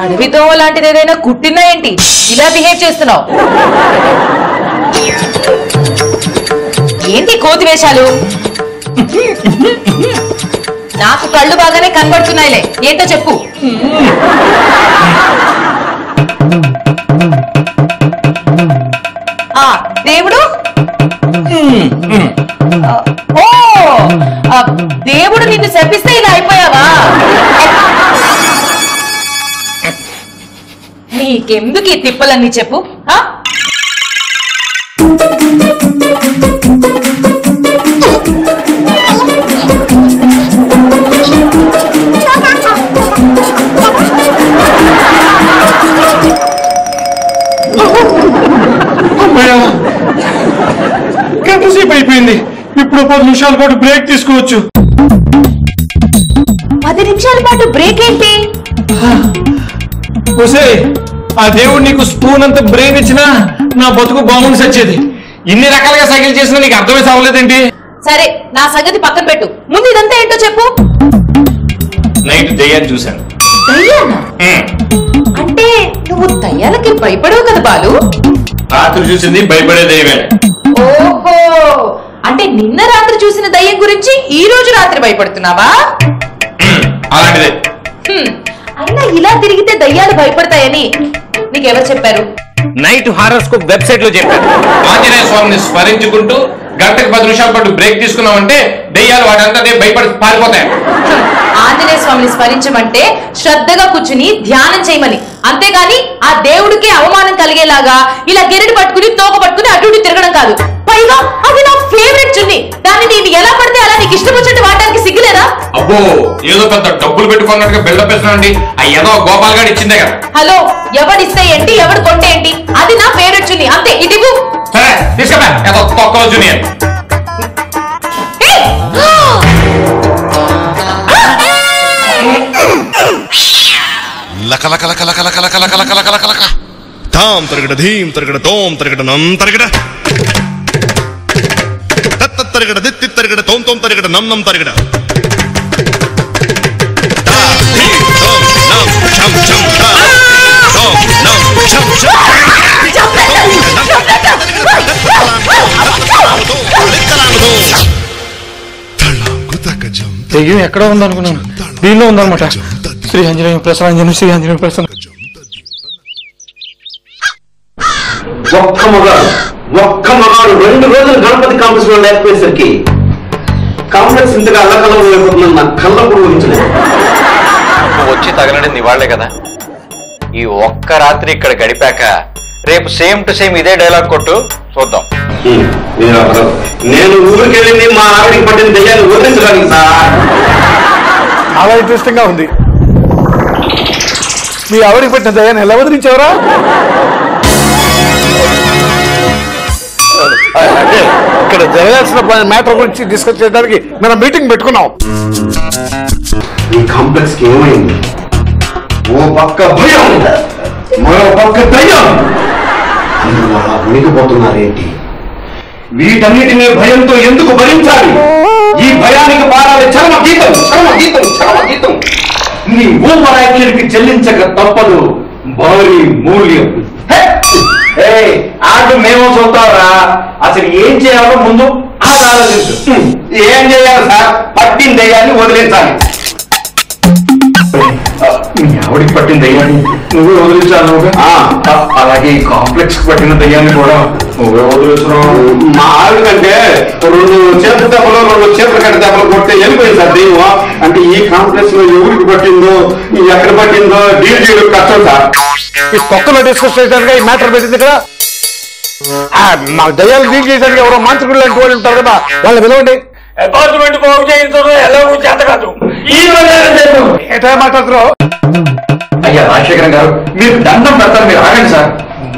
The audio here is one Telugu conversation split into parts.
అడవితో లాంటిది ఏదైనా కుట్టినా ఏంటి ఇలా బిహేవ్ చేస్తున్నావు? ఏంటి కోతి వేషాలు? నాకు కళ్ళు బాగానే కనబడుతున్నాయిలే, ఏంటో చెప్పు. దేవుడు ఓ దేవుడు నిన్ను శపిస్తే ఇలా అయిపోయావా? నీకెందుకు ఈ తిప్పలన్నీ చెప్పు. గంటసేపు అయిపోయింది, ఇప్పుడు 10 నిమిషాల పాటు బ్రేక్ తీసుకోవచ్చు. 10 నిమిషాల పాటు బ్రేక్ ఏంటి? ఆ దేవుడు నీకు స్పూన్ అంత బ్రేక్ ఇచ్చినా నా బతుకు బాగుండి సచ్చేది. ఇన్ని రకాలుగా సైకిల్ చేసినా నీకు అర్థమే అవ్వలేదేంటి? సరే నా సంగతి పక్కన పెట్టు, ముందు ఇదంతా ఏంటో చెప్పు. నైట్ దయ్యాన్ని చూశాను. దయ్యానా? అంటే నువ్వు దయ్యాలకి భయపడవు కదా బాలు? రాత్రి చూసింది భయపడే దయ్యమే. ఓహో, అంటే నిన్న రాత్రి చూసిన దయ్యం గురించి ఈ రోజు రాత్రి భయపడుతున్నావా? అలాంటిదే. అయినా ఇలా తిరిగితే దయ్యాలు భయపడతాయని నీకెవరు చెప్పారు? నైట్ హారోస్కోప్ వెబ్సైట్ లో చెప్పారు. ఆంజనేయ స్వామిని స్మరించుకుంటూ గంటకు 10 నిమిషాల పాటు బ్రేక్ తీసుకున్నామంటే దయ్యాలు వాటంతా భయపడి పారిపోతాయి. ఆంజనేయ స్వామిని స్మరించమంటే శ్రద్ధగా కూర్చుని ధ్యానం చేయమని, అంతేగాని ఆ దేవుడికి అవమానం కలిగేలాగా ఇలా గెరడి పట్టుకుని తోక పట్టుకుని అటు ఇటు తిరగడం కాదు. పైగా అది నా ఫేవరెట్ చున్ని, దాన్ని నేను ఎలా పడితే అలా నీకు ఇష్టం వచ్చినట్టు వాడడానికి సిగ్గులేదా? అబ్బో, ఏదో పెద్ద డబ్బులు పెట్టుకున్నట్టుగా బిల్డప్ ఇస్తున్నాండి. ఆ ఏదో గోపాల్ గారు ఇచ్చిందే కదా. హలో, ఎవడిస్తే ఏంటి, ఎవడు కొంటే ఏంటి, అది నా ఫేవరెట్ చున్ని అంతే. ఇదిగు. సరే తీసుకురా, ఏదో తొక్కలో జూనియర్. లక లక లక లక లక లక లక లక లక లక లక తాం తరగడ ధీం తరగడ తోం తరగడ నం తరగడ తత్త తరగడ దిత్తి తరగడ తోం తోం తరగడ నం నం తరగడ తా ధీం తోం నం ఛం ఛం తా తోం నం ఛం ఛం దెయ్యం ఎక్కడ ఉందనుకున్నాను, దీనిలో ఉందన్నమాట. శ్రీ ఆంజనేయ ప్రసన్నాంజనం, శ్రీ ఆంజనేయ ప్రసన్న. ఒక్క మగాడు 2 రోజులు గణపతి కాంప్లెక్స్ లో లేకపోయేసరికి కాంప్లెక్స్ ఇంతగా అల్లకల్లం అయిపోతుందని నా కళ్ళప్పుడు ఊహించలేదు. వచ్చి తగలడింది వాళ్ళే కదా. ఈ ఒక్క రాత్రి ఇక్కడ గడిపాక రేపు సేమ్ టు సేమ్ ఇదే డైలాగ్ కొట్టు, చూద్దాం. నేను ఊరికెళ్ళింది మా ఆవిడికి పట్టిన దయ్యాన్ని వదిలించడానికి సార్. చాలా ఇంట్రెస్టింగ్ గా ఉంది. మీ ఆవిడికి పట్టిన దయ్యాన్ని ఎలా వదిలించావరా? ఇక్కడ జరగాల్సిన మ్యాటర్ గురించి డిస్కస్ చేయడానికి మనం మీటింగ్ పెట్టుకున్నాం. ఈ కాంప్లెక్స్ కి ఏమైంది? ఓ పక్క భయం, మరో పక్క దయ్యం, అందులో అలా ఉనికిపోతున్నారేంటి? వీటన్నిటినీ భయంతో ఎందుకు భరించాలి? ఈ భయానికి పాడాలి చరమ గీతం, చరమ గీతం, చరమ గీతం. నీ ఓవర్ యాక్షన్కి చెల్లించక తప్పదు భారీ మూల్యం. ఆట మేము చూస్తావురా, అసలు ఏం చేయాలో ముందు అది ఆలోచించు. ఏం చేయాలి సార్? పట్టిన దయ్యాన్ని వదిలించాలి. మీ ఆవిడికి పట్టిన దయ్యాన్ని నువ్వే వదిలించాను. అలాగే ఈ కాంప్లెక్స్ కి పట్టిన దయ్యాన్ని కూడా నువ్వే వదిలిస్తున్నావు. మా ఆవిడ కంటే 2 చేతుల దెబ్బలు 2 చేతుల కట్ట దెబ్బలు కొడితే వెళ్ళిపోయింది సార్ దెయ్యం. అంటే ఈ కాంప్లెక్స్ లో ఎవరికి పట్టిందో ఎక్కడ పట్టిందో డీల్ చేయడం కష్టం సార్. ఈ పక్కలో డిస్కస్ చేయడానికి ఈ మ్యాటర్ పెట్టింది కదా. మా దయ్యాలు డీల్ చేయడానికి ఎవరో మాంత్రికులు లాంటి వాళ్ళు ఉంటారు కదా, వాళ్ళు పిలవండి. అపార్ట్మెంట్ బాగు చేయించడం ఎలా చేత కాదు. ఎట్లా మాట్లాడుతున్నావు? అయ్యా రాజశేఖరం గారు, మీరు దండం పెడతారు, మీరు ఆగండి సార్.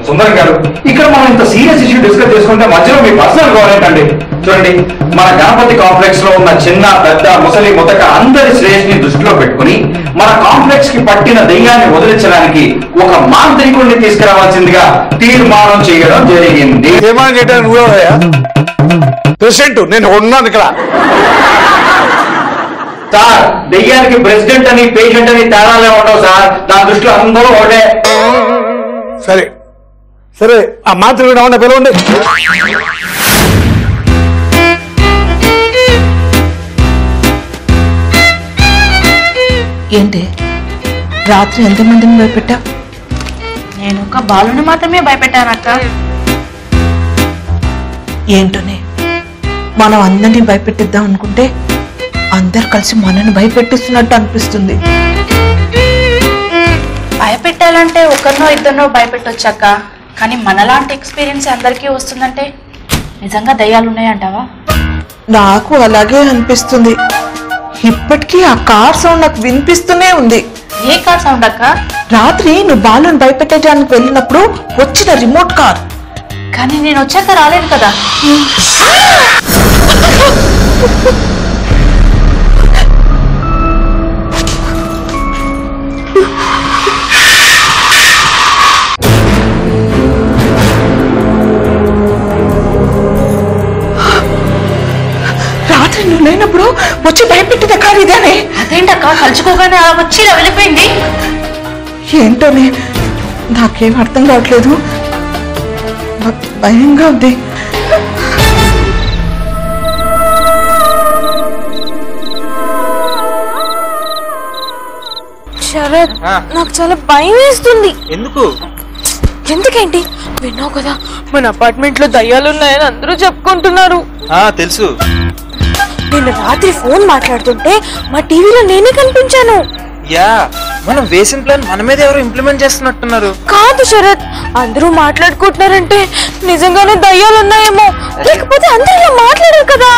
సుందరం గారు, ఇక్కడ మనం ఇంత సీరియస్ ఇష్యూ డిస్కస్ చేసుకుంటే మధ్యలో మీ పర్సనల్ గవర్నమెంట్ అండి. చూడండి, మన గణపతి కాంప్లెక్స్ లో ఉన్న చిన్న పెద్ద ముసలి ముతక అందరి శ్రేష్ని దృష్టిలో పెట్టుకుని మన కాంప్లెక్స్ కి పట్టిన దయ్యాన్ని వదిలించడానికి ఒక మాంత్రికుడిని తీసుకురావాల్సిందిగా తీర్మానం చేయడం జరిగింది. తీర్మానం చేయడానికి నువ్వే ప్రెసిడెంట్, నేను ఉన్నాను ఇక్కడ. సార్ దెయ్యానికి ప్రెసిడెంట్ అని పేషెంట్ అని తేడాలే ఉండవు సార్. నా దృష్టిలో అందరూ ఒకటే. సరే సరే, ఆ మాత్రం ఏమన్నా పిలవండి. ఏంటి రాత్రి ఎంతమందిని భయపెట్టా? నేను ఒక బాలుని మాత్రమే భయపెట్టానక్క. ఏంటోనే మనం అందరినీ భయపెట్టిద్దాం అనుకుంటే అందరు కలిసి మనల్ని భయపెట్టిస్తున్నట్టు అనిపిస్తుంది. భయపెట్టాలంటే ఒకరినో ఇద్దరినో భయపెట్టొచ్చాక, కానీ మనలాంటి ఎక్స్పీరియన్స్ అందరికీ వస్తుందంటే నిజంగా దయ్యాలు ఉన్నాయంటావా? నాకు అలాగే అనిపిస్తుంది. ఇప్పటికీ ఆ కార్ సౌండ్ నాకు వినిపిస్తూనే ఉంది. ఏ కార్ సౌండ్ అక్క? రాత్రి నువ్వు బాలుని భయపెట్టడానికి వెళ్ళినప్పుడు వచ్చిన రిమోట్ కార్. కానీ నేను వచ్చాక రాలేదు కదా. రాత్రి నువ్వు లేనప్పుడు వచ్చి భయపెట్టిన కారు ఇదేనే. అదేంటక్క కలుచుకోగానే అలా వచ్చి ఇలా వెళ్ళిపోయింది? ఏంటోనే నాకేం అర్థం కావట్లేదు. నాకు భయంగా ఉంది. శరత్, నాకు చాలా భయం వేస్తుంది. ఎందుకు? ఎందుకేంటి? విన్నావు కదా మన అపార్ట్మెంట్ లో దయ్యాలున్నాయని అందరూ చెప్పుకుంటున్నారు. తెలుసు. నేను రాత్రి ఫోన్ మాట్లాడుతుంటే మా టీవీలో నేనే కనిపించాను. యా, మనం వేసిన ప్లాన్ మన మీద ఎవరు ఇంప్లిమెంట్ చేస్తున్నట్టున్నారు. కాదు శరత్, అందరూ మాట్లాడుకుంటున్నారంటే నిజంగానే దయ్యాలున్నాయేమో. లేకపోతే అందరూ ఇలా మాట్లాడారు కదా.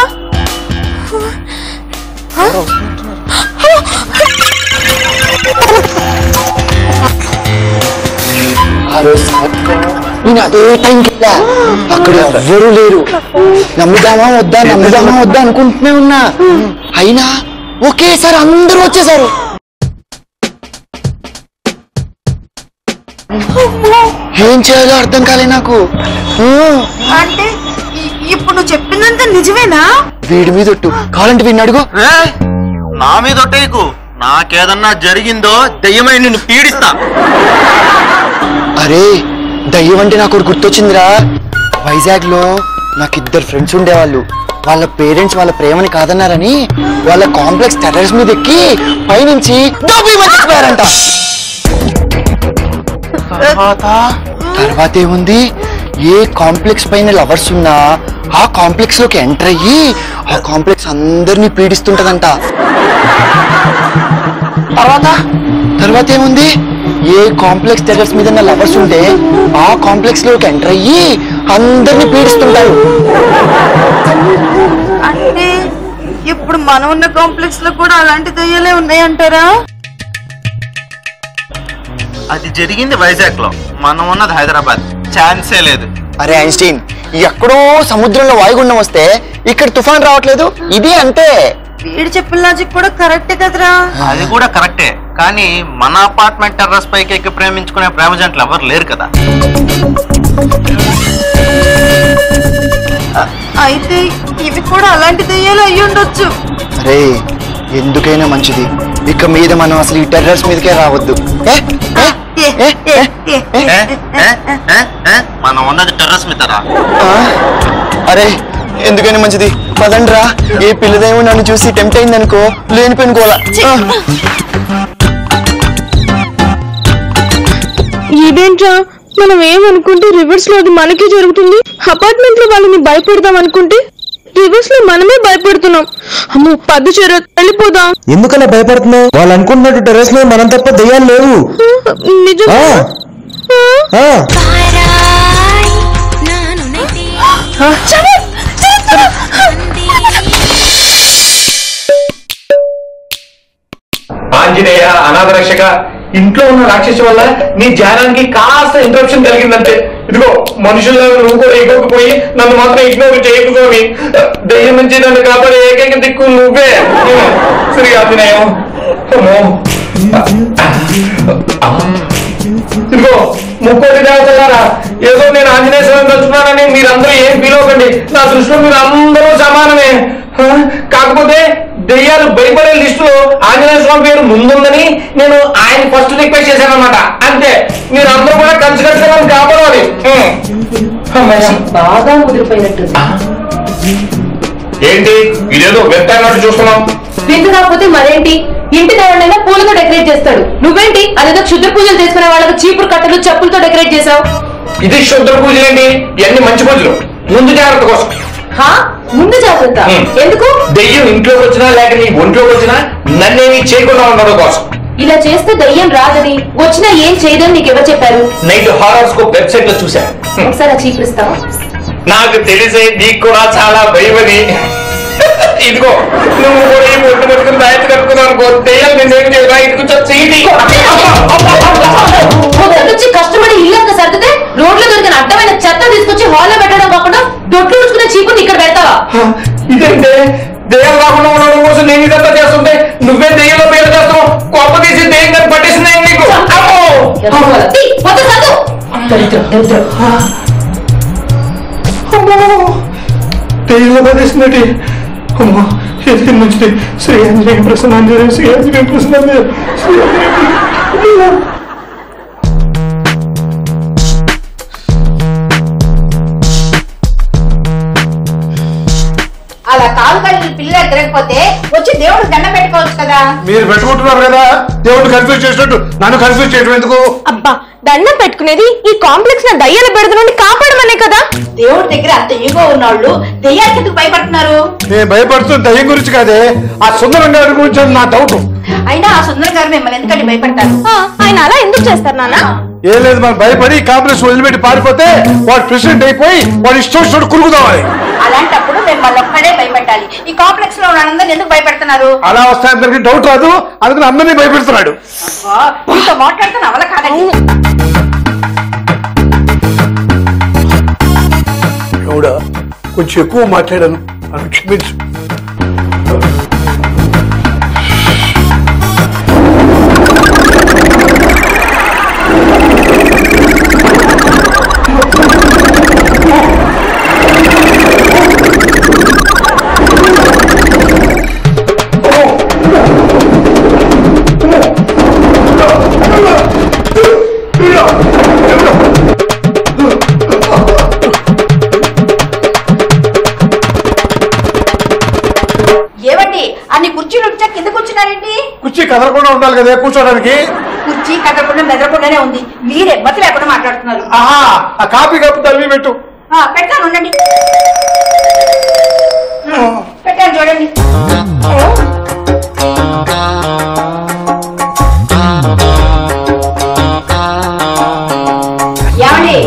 నేను అదే టైంకి వెళ్ళా, అక్కడ ఎవ్వరూ లేరు. నమ్ముదామా వద్దా అనుకుంటూనే ఉన్నా. అయినా ఒకేసారి అందరూ వచ్చేసారు. ఏం చేయాలో అర్థం కాలే నాకు. అంటే ఇప్పుడు నువ్వు చెప్పిందంతా నిజమేనా? వీడి మీద ఒట్టు, కావాలంటే వీడిని అడుగు. నా మీద ఒట్టేకు. నాకేదన్నా జరిగిందో దెయ్యమై నిన్ను పీడిస్తా. అరే, దయ్యం అంటే నాకు ఒకటి గుర్తొచ్చిందిరా. వైజాగ్ లో నాకు 2 ఫ్రెండ్స్ ఉండేవాళ్ళు. వాళ్ళ పేరెంట్స్ వాళ్ళ ప్రేమని కాదన్నారని వాళ్ళ కాంప్లెక్స్ టెర్రస్ మీద ఎక్కి పైనుంచి చచ్చిపోయారంట. తర్వాత ఏముంది, ఏ కాంప్లెక్స్ పైన లవర్స్ ఉన్నా ఆ కాంప్లెక్స్ లోకి ఎంటర్ అయ్యి ఆ కాంప్లెక్స్ అందరినీ పీడిస్తుంటదంట. తర్వాత ఏముంది, ఏ కాంప్లెక్స్ టెర్రస్ మీద లవర్స్ ఉంటే ఆ కాంప్లెక్స్ లోకి ఎంటర్ అయ్యి అందరినీ పీడిస్తుంటారు. అంటే ఇప్పుడు మనం ఉన్న కాంప్లెక్స్ లో కూడా అలాంటి దయ్యాలే ఉన్నాయంటారా? అది జరిగింది వైజాగ్ లో, మనం ఉన్నది హైదరాబాద్. ఛాన్సే లేదు. అరే ఐన్స్టీన్, ఎక్కడో సముద్రంలో వాయుగుండం వస్తే ఇక్కడ తుఫాన్ రావట్లేదు. ఇది అంతే. వీడు చెప్పిన లాజిక్ కూడా కరెక్టే కదరా. అది కూడా కరెక్టే, కానీ మన అపార్ట్మెంట్ టెర్రస్ పైకి ఎక్కి ప్రేమించుకునే ప్రేమ జంటలు ఎవరు లేరు కదా. అయితే ఇవి కూడా అలాంటి దయ్యాలు అయ్యి ఉండొచ్చు. అరే, ఎందుకైనా మంచిది ఇక మీద మనం అసలు ఈ టెర్రస్ మీదకే రావద్దు. మనం ఉన్నది టెర్రస్ మీద రా. అరే, ఎందుకైనా మంచిది పదండ్రా. ఏ పిల్లదేమో నన్ను చూసి టెంప్ట్ అయిందనుకో, లేనిపోయిన గోల. ఇదేంట్రా, మనం ఏమనుకుంటే రివర్స్ లో అది మనకే జరుగుతుంది. అపార్ట్మెంట్ లో వాళ్ళని భయపెడదాం అనుకుంటే రివర్స్ లో మనమే భయపెడుతున్నాం. అమ్మో, పద్దు శరత్, వెళ్ళిపోదాం. ఎందుకలా భయపడుతున్నావు? వాళ్ళు అనుకుంటున్నట్టు టెర్రస్ లో మనం తప్ప దయ్యాలు లేవు. నిజం. ఆంజనేయ అనాథ రక్షక, ఇంట్లో ఉన్న రాక్షసి వల్ల నీ ధ్యానానికి కాస్త ఇంటరప్షన్ కలిగిందంటే, ఇదిగో మనుషుల్లో నువ్వు కూడా ఎగకపోయి నన్ను మాత్రం ఇగ్నోర్ చేయకపోయి దయ్యం నుంచి నన్ను కాపాడే ఏకైక దిక్కు నువ్వే. శ్రీ ఆంజనేయం. ఇదిగో ముక్కోటి దేవతలారా, ఏదో నేను ఆంజనేయ స్వామి తలుచుకున్నానని మీరందరూ ఏం ఫీల్ అవ్వకండి. నా దృష్టిలో మీరు అందరూ సమానమే. కాకపోతే దెయ్యాలు భయపడే లిస్టులో ఆంజనేయ స్వామి పేరు ముందుందని నేను ఆయన ఫస్ట్ రిక్వెస్ట్ చేశాను అనమాట. అంతే, మీరు అందరూ కూడా కలిసి కట్టుకోవాలని కాపాడాలి. బాగా ముదిరిపోయినట్టు. ఏంటి ఇదేదో వెళ్తాన్నట్టు చూస్తున్నాం? విందు కాకపోతే మరేంటి, ఇంటి దేవుడైనా పూలతో డెకరేట్ చేస్తాడు. నువ్వేంటి అదేదో క్షుద్ర పూజలు చేసుకునే వాళ్ళకి చీపురు కట్టలు చెప్పులతో డెకరేట్ చేసావు. ఇది క్షుద్ర పూజలు ఏంటి? ఇవన్నీ మంచి పూజలు, ముందు జాగ్రత్త కోసం. ముందు జాగ్రత్త ఎందుకు? దెయ్యం ఇంట్లోకి వచ్చినా లేక నీ ఒంట్లోకి వచ్చినా నన్నేమి చేయకుండా ఉండడం కోసం. ఇలా చేస్తే దయ్యం రాదని, వచ్చినా ఏం చేయదని నీకు ఎవరు చెప్పారు? నైట్ హారోస్కోప్ వెబ్సైట్ లో చూశాను. ఒకసారి చీపురిస్తావా? నాకు తెలిసే నీకు కూడా చాలా భయమని. ఇదిగో నువ్వు కూడా ఈ ఒట్టు పెట్టుకుని రాయత కట్టుకున్నావు అనుకో, దెయ్యాలు నేనేం చేయరా, ఇటుకు వచ్చి కష్టపడి ఇల్లంతా సర్దితే రోడ్లో దొరికిన అడ్డమైన చెత్త తీసుకొచ్చి హాల్లో పెట్టడం కాకుండా దొడ్లు ఉడుచుకునే చీపుని ఇక్కడ పెడతావా? ఇదేంటే దెయ్యం రాకుండా ఉండడం కోసం నేను ఇదంతా చేస్తుంటే నువ్వే దెయ్యంలో పేరు చేస్తావు. కొప్ప తీసి దెయ్యం కానీ పట్టేసింది నీకు. దెయ్యంలో పట్టేసిందండి. అమ్మో ఎదిగిన నుంచి శ్రీ ఆంజనేయ ప్రసన్నాంజనేయ, శ్రీ ఆంజనేయ ప్రసన్నాంజనేయ, శ్రీ ఆంజనేయ. అలా కాలు కడిగి పిల్లలు తిరగకపోతే వచ్చి దేవుడు దండం పెట్టుకోవచ్చు కదా. మీరు పెట్టుకుంటున్నారు కదా, దేవుడు కన్ఫ్యూజ్ చేసినట్టు నన్ను కన్ఫ్యూజ్ చేయడం ఎందుకు? అబ్బా, దండం పెట్టుకునేది ఈ కాంప్లెక్స్ నా దయ్యాల బెడద నుండి కాపాడమనే కదా. దేవుడి దగ్గర అంత ఈగో ఉన్నోళ్ళు దెయ్యానికి ఎందుకు భయపడుతున్నారు? నేను భయపడుతున్న దయ్యం గురించి కాదే, ఆ సుందరం గారి గురించి నా డౌట్. అయినా ఆ సుందరం గారు మిమ్మల్ని ఎందుకంటే భయపడతారు? ఆయన అలా ఎందుకు చేస్తారు నాన్న? ఏం లేదు, మనం భయపడి కాంప్లెక్స్ వదిలిపెట్టి పారిపోతే వాడు ప్రెసిడెంట్ అయిపోయి వాడు ఇష్టం కురుకుదామని. అలాంటప్పుడు మిమ్మల్ని ఒక్కడే భయపెట్టాలి. ఈ కాంప్లెక్స్ లో ఉన్న అందరిని ఎందుకు భయపెడుతున్నారు? అలా వస్తే అందరికి డౌట్ రాదు, అందుకని అందరినీ భయపెడుతున్నాడు. మీతో మాట్లాడుతున్న అవల కాదండి. కూడా కొంచెం ఎక్కువ మాట్లాడాను, అని క్షమించు. అన్ని కుర్చీలు వచ్చా కింద కూర్చున్నారండి. కుర్చీ కదలకుండా ఉండాలి కదా కూర్చోడానికి. కుర్చీ కదలకుండా మెదలకుండానే ఉంది, మీరు ఎమ్మతి లేకుండా మాట్లాడుతున్నారు. ఆ కాపీ కప్పు తల్లి పెట్టు. పెట్టాను, ఉండండి. పెట్టాను చూడండి. ఏమండి,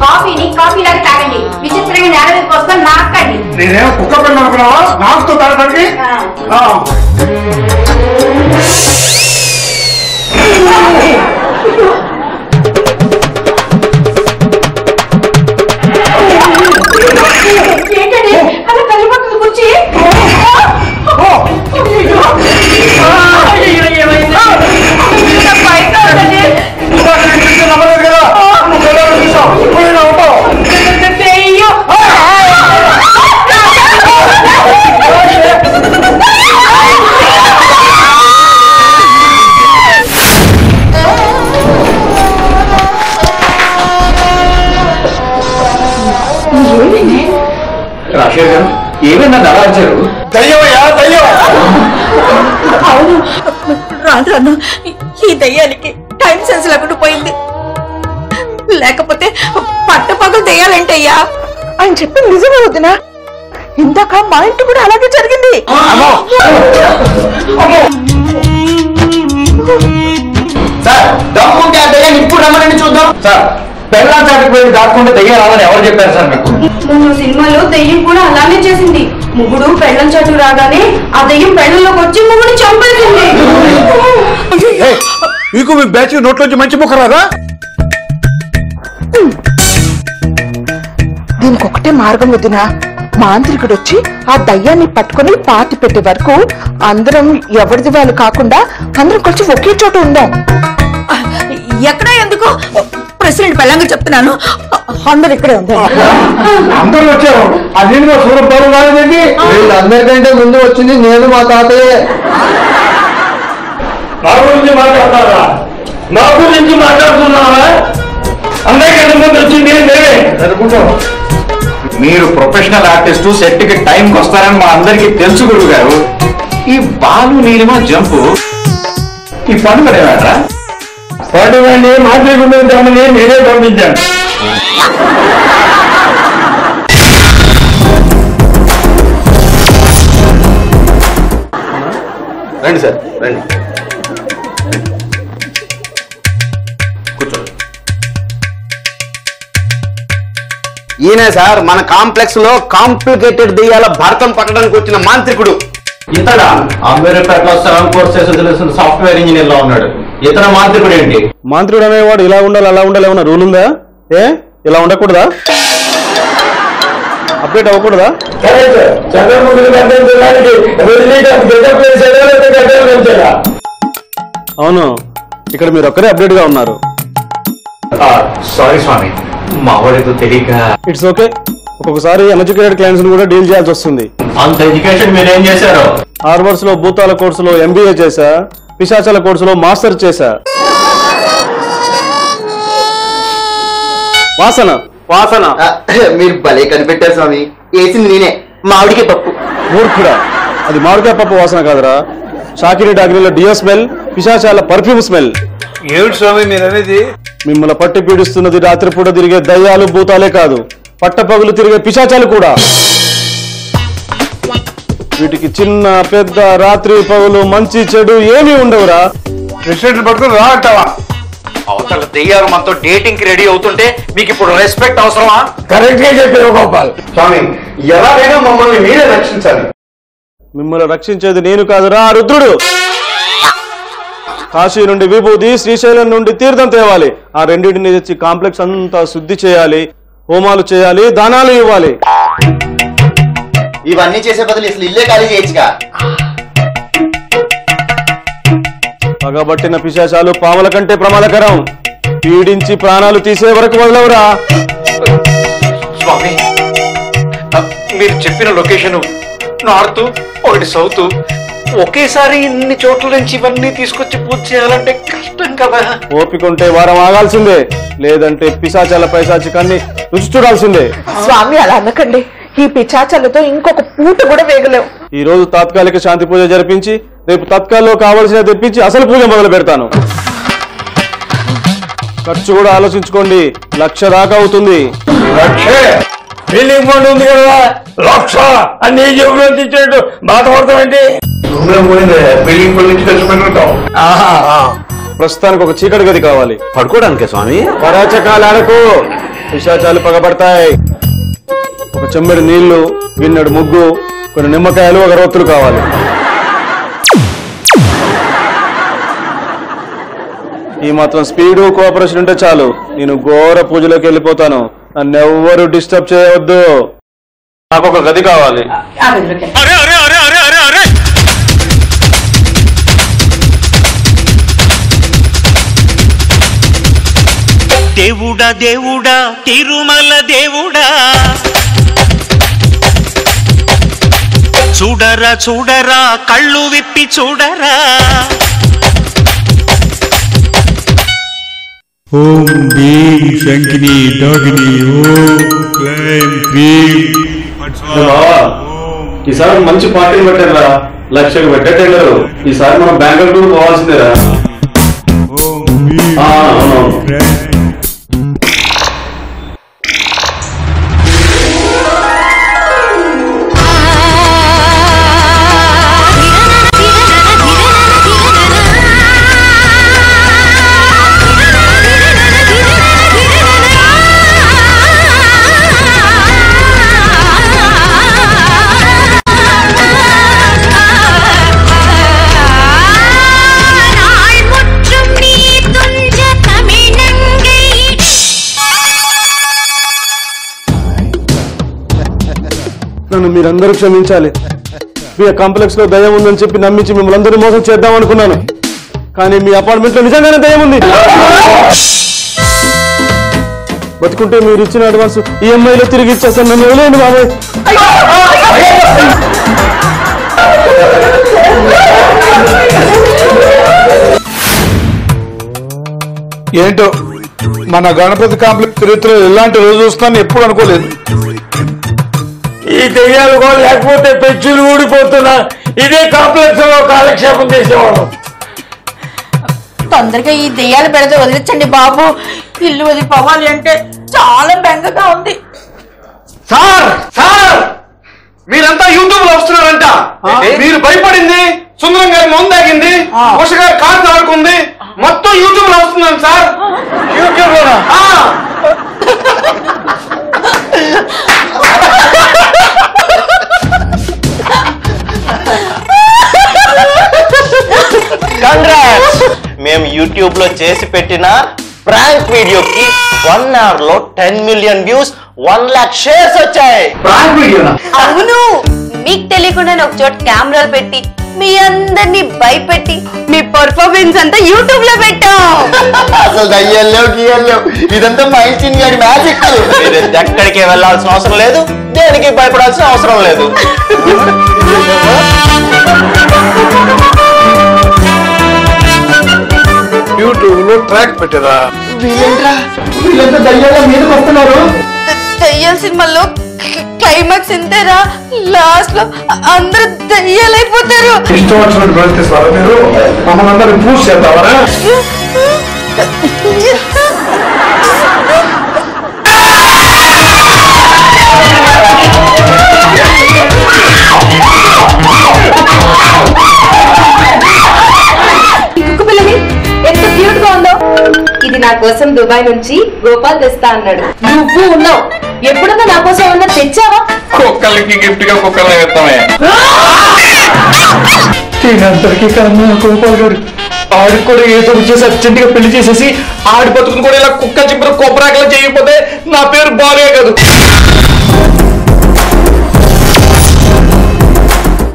కాఫీని కాఫీ లాగా తాగండి, విచిత్రంగా నేల మీద కోసం నాకండి. నేనేమో కుక్క పెళ్ళి అనుకున్నావా నాకుతో తాగడానికి? ఏంటండి అలా కలిపడుతుంది కుర్చీ? రాజశేఖర్ గారు ఏమైనా అలా వచ్చారు? దయ్యమయ్యా దయ్యం. అవును, రాను రాను ఈ దయ్యానికి టైం సెన్స్ లేకుండా పోయింది. లేకపోతే పట్టపగలు దయ్యాలంటయ్యా. ఆయన చెప్పింది నిజమే వదినా, ఇందాక మా ఇంటి కూడా అలాగే జరిగింది. సార్ దమ్ముంటే ఆ దయ్యాన్ని ఇప్పుడు రమ్మని చూద్దాం. సార్ పెళ్ళా చాటుకు పోయి దాక్కుంటే దయ్యం రాదని ఎవరు చెప్పారు సార్ మీకు? సినిమాలో దయ్యం కూడా అలానే చేసింది. ముగ్గుడు పెళ్ళం చాటుకు రాగానే ఆ దయ్యం పెళ్ళంలోకి వచ్చి ముగ్గుడు చంపేసింది. మీకు మీ బ్యాచ్ నోట్లోంచి మంచి ముఖ రాదా? దీనికి ఒకటే మార్గం వదినా, మాంత్రికుడు వచ్చి ఆ దయ్యాన్ని పట్టుకుని పాతి పెట్టే వరకు అందరం ఎవరిది వాళ్ళు కాకుండా అందరం కలిసి ఒకే చోట ఉందాం. ఎక్కడ ఎందుకు ప్రెసిడెంట్ పెళ్ళంగా చెప్తున్నాను, అందరు ఇక్కడే ఉంది. అందరూ వచ్చారు. అది సూరం బాబు కాలేదండి. వీళ్ళందరికంటే ముందు వచ్చింది నేను, మా తాతయ్యే. నా గురించి మాట్లాడతారా? నా గురించి మాట్లాడుతున్నావా? అందరికంటే ముందు వచ్చింది నేనే అనుకుంటాం. మీరు ప్రొఫెషనల్ ఆర్టిస్టు, సెట్ కి టైంకి వస్తారని మా అందరికీ తెలుసు గురువు గారు. ఈ బాలు నీలిమ జంపు ఈ పండుగ ఏమాట్రా? పండుగని మాట్లాడుకుంటామని నేనే పంపించాను. రండి సార్, రండి కూర్చోండి. ఈయనే సార్ మన కాంప్లెక్స్ లో కాంప్లికేటెడ్ దెయ్యాల భరతం పట్టడానికి వచ్చిన మాంత్రికుడు. ఇతడా అంబేద్కర్లో 7 కోర్సెస్ తెలిసిన సాఫ్ట్వేర్ ఇంజనీర్ లో ఉన్నాడు. ఇతర మాంత్రికుడు ఏంటి? మాంత్రుడు అనేవాడు ఇలా ఉండాలి అలా ఉండాలి ఏమన్నా రూల్ ఉందా? ఇలా ఉండకూడదా? అప్డేట్ అవ్వకూడదా? అవును, ఇక్కడ మీరు ఒక్కరే అప్డేట్ గా ఉన్నారు. సారీ స్వామి, మా వాడితో తెలియక. It's okay. ఒక్కొక్కసారి అన్ఎడ్యుకేటెడ్ క్లయింట్స్ కూడా డీల్ చేయాల్సి వస్తుంది. అంత ఎడ్యుకేషన్ మీరేం చేశారు? హార్వర్డ్స్ లో భూతాల కోర్సులో MBA చేశా, పిశాచాల కోర్సులో మాస్టర్ చేశా. వాసన వాసన మీరు భలే కనిపెట్టారు స్వామి. వేసింది నేనే, మామిడికే పప్పు. మూర్ఖుడా, అది మామిడికాయ పప్పు వాసన కాదురా. షాకిరి డాగ్రీలో డియో స్మెల్, పిశాచాల పర్ఫ్యూమ్ స్మెల్. ఏమిటి స్వామి మీరు అనేది? మిమ్మల్ని పట్టి పీడిస్తున్నది రాత్రిపూట తిరిగే దయ్యాలు భూతాలే కాదు, పట్టపగులు తిరిగే పిశాచాలు కూడా. వీటికి చిన్న పెద్ద రాత్రి పగులు మంచి చెడు ఏమీ ఉండవురా. ప్రెసిడెంట్ పట్టుకుని రా అంటావా? అవతల దెయ్యాలు మనతో డేటింగ్ కి రెడీ అవుతుంటే మీకు ఇప్పుడు రెస్పెక్ట్ అవసరమా? కరెక్ట్ గా చెప్పారు గోపాల్. స్వామి ఎలాగైనా మమ్మల్ని మీరే రక్షించాలి. మిమ్మల్ని రక్షించేది నేను కాదురా, రుద్రుడు. కాశీ నుండి విభూది, శ్రీశైలం నుండి తీర్థం తేవాలి. ఆ రెండింటిని తెచ్చి కాంప్లెక్స్ అంతా శుద్ధి చేయాలి, హోమాలు చేయాలి, దానాలు ఇవ్వాలి. ఇవన్నీ చేసే బదులు అసలు ఇల్లే ఖాళీ చేయొచ్చుగా. పగబట్టిన పిశాచాలు పాముల కంటే ప్రమాదకరం. పీడించి ప్రాణాలు తీసే వరకు వదలవురా. స్వామి, మీరు చెప్పిన లొకేషన్ నార్త్, ఒకటి సౌత్, ఒకేసారి ఇన్ని చోట్ల నుంచి ఇవన్నీ తీసుకొచ్చి పూజ చేయాలంటే కష్టం కదా. ఓపిక ఉంటే వారం ఆగాల్సిందే, లేదంటే పిశాచాల పైశాచికాన్ని రుచి చూడాల్సిందే. స్వామి అలా అనకండి, ఈ పిచాచాలతో ఇంకొక పూట కూడా వేగలేవు. ఈ రోజు తాత్కాలిక శాంతి పూజ జరిపించి రేపు తత్కాల్లో కావలసిన తెప్పించి అసలు పూజ మొదలు పెడతాను. ఖర్చు కూడా ఆలోచించుకోండి, 1,00,000 దాకా అవుతుంది. బిల్డింగ్ ఫండ్ ఉంది కదా, 1,00,000 అన్ని జేబులో తెచ్చినట్టు బాధపడతామండి. బిల్డింగ్ ఫండ్ నుంచి ఖర్చు పెట్టుకుంటాం. ప్రస్తుతానికి ఒక చీకటి గది కావాలి. పడుకోవడానికే స్వామి? పరాచకాలు ఆడకు, పిశాచాలు పగబడతాయి. ఒక చెంబెడు నీళ్లు, గిన్నెడు ముగ్గు, కొన్ని నిమ్మకాయలు, ఒక రొత్తులు కావాలి. ఈ మాత్రం స్పీడు కోఆపరేషన్ ఉంటే చాలు. నేను ఘోర పూజలోకి వెళ్ళిపోతాను. నన్ను ఎవ్వరు డిస్టర్బ్ చేయవద్దు. నాకు ఒక గది కావాలి. దేవుడా దేవుడా తిరుమల దేవుడా, చూడరా చూడరా కళ్ళు విప్పి చూడరా. ఓం భీం శంకిని డాగిని ఓం క్లైం క్రీం. ఈసారి మంచి పార్టీలు పెట్టారా, 1,00,000 పెట్టేటెళ్ళరు. ఈసారి మనం బెంగళూరు టూర్ పోవాల్సిందేరా. అవునవును. నన్ను మీరందరూ క్షమించాలి. మీ కాంప్లెక్స్ లో దయ్యం ఉందని చెప్పి నమ్మించి మిమ్మల్ని అందరూ మోసం చేద్దాం అనుకున్నాను. కానీ మీ అపార్ట్మెంట్ లో నిజంగానే దయ్యం ఉంది. బతుకుంటే మీరు ఇచ్చిన అడ్వాన్స్ ఈఎంఐలో తిరిగి ఇచ్చేస్తాను, నన్ను వదిలేయండి బాబాయ్. ఏంటో మన గణపతి కాంప్లెక్స్ చరిత్రలో ఇలాంటి రోజు వస్తాను ఎప్పుడు అనుకోలేదు. ఈ దెయ్యాలు కూడా లేకపోతే పెచ్చులు ఊడిపోతున్నా ఇదే కాంప్లెక్స్ లో కాలక్షేపం చేసేవాళ్ళం. తొందరగా ఈ దెయ్యాలు పెడితే వదిలించండి బాబు, ఇల్లు వదిలిపోవాలి అంటే చాలా బెంగగా ఉంది. సార్ సార్ మీరంతా యూట్యూబ్ లో వస్తున్నారంట. మీరు భయపడింది, సుందరం గారి మొందాగింది, ఉష గారి కారు ఆడుకుంది, మొత్తం యూట్యూబ్ లో వస్తున్నాను సార్. యూట్యూబ్ లో కంగ్రాట్స్, మేము యూట్యూబ్ లో చేసి పెట్టిన ప్రాంక్ వీడియోకి 1 hour లో 10 million వ్యూస్, 1 lakh షేర్స్ వచ్చాయి. ప్రాంక్ వీడియోనా? అవును, మీకు తెలియకుండా ఒక చోట కెమెరాలు పెట్టి మీ అందరినీ భయపెట్టి మీ పర్ఫార్మెన్స్ అంతా యూట్యూబ్ లో పెట్టాం. అసలు దయ్యాలేవు గీయాలేవు, ఇదంతా మైసీన్ గారి మ్యాజిక్. మీరు ఎక్కడికి వెళ్ళాల్సిన అవసరం లేదు, దేనికి భయపడాల్సిన అవసరం లేదు. యూట్యూబ్ లో ట్రాక్ పెట్టారా? వీళ్ళంతా దయ్యాల మీదకి వస్తున్నారు. దయ్యాల సినిమాలో క్లైమాక్స్ ఇంతేరా, లాస్ట్ లో అందరూ దయ్యాలైపోతారు. ఇష్టం వచ్చినట్టు ప్రవర్తిస్తారా మీరు? మమ్మల్ని అందరూ పూజ చేద్దామరా? కుక్క పిల్లని ఎంత క్యూట్ గా ఉందో. ఇది నా కోసం దుబాయ్ నుంచి గోపాల్ తెస్తా అన్నాడు. నువ్వు ఉన్నావు, ఎప్పుడన్నా నా కోసం ఏమన్నా తెచ్చావా? కుక్కలకి గిఫ్ట్ గా కుక్కలు ఇస్తామే. దీనంతటికీ కన్నా గోపాల్ గారు ఆడికి కూడా ఏదో చేసి అర్జెంట్ గా పెళ్లి చేసేసి ఆడి బతుకుని కూడా ఇలా కుక్క చింపిన కొబ్బరాకలా చేయకపోతే నా పేరు బాలే కాదు.